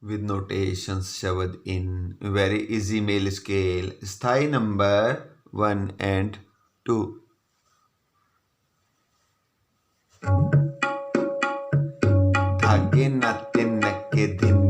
with notations shoved in. Very easy male scale. Sthai number 1 and 2. धागे नाते नक्के दिन